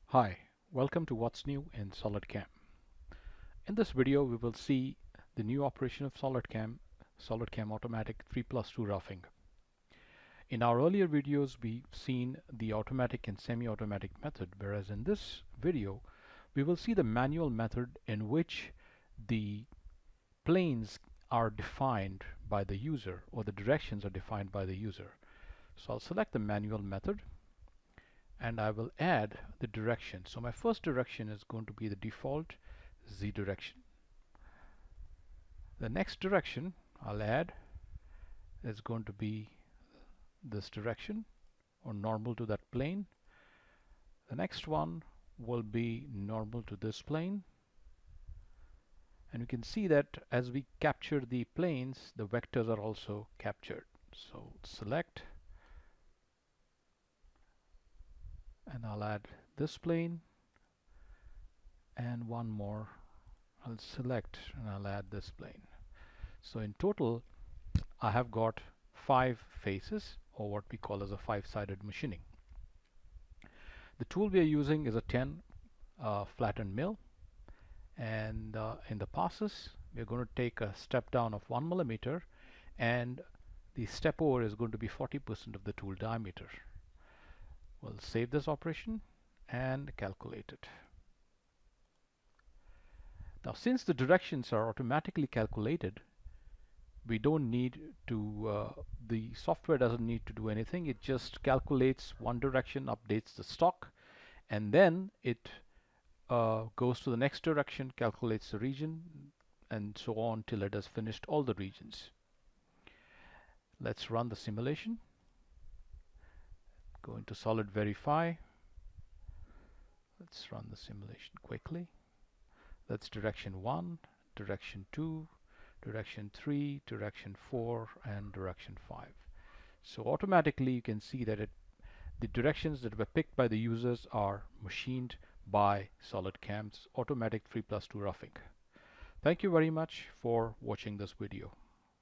Hi, welcome to What's New in SolidCAM. In this video we will see the new operation of SolidCAM Automatic 3+2 roughing. In our earlier videos we've seen the automatic and semi-automatic method, whereas in this video we will see the manual method in which the planes are defined by the user, or the directions are defined by the user. So I'll select the manual method and I will add the direction. So my first direction is going to be the default Z direction. The next direction I'll add is going to be this direction, or normal to that plane. The next one will be normal to this plane, and you can see that as we capture the planes, the vectors are also captured. So select, and I'll add this plane and one more. I'll select and I'll add this plane. So in total I have got 5 faces, or what we call as a 5-sided machining. The tool we are using is a 10 flattened mill, and in the passes we're going to take a step down of 1 millimeter, and the step over is going to be 40% of the tool diameter. We'll save this operation and calculate it. Now, since the directions are automatically calculated, we don't need to, the software doesn't need to do anything. It just calculates one direction, updates the stock, and then it goes to the next direction, calculates the region, and so on till it has finished all the regions. Let's run the simulation. Go into Solid Verify. Let's run the simulation quickly. That's direction 1, direction 2, direction 3, direction 4, and direction 5. So automatically you can see that the directions that were picked by the users are machined by SolidCAM's automatic 3+2 roughing. Thank you very much for watching this video.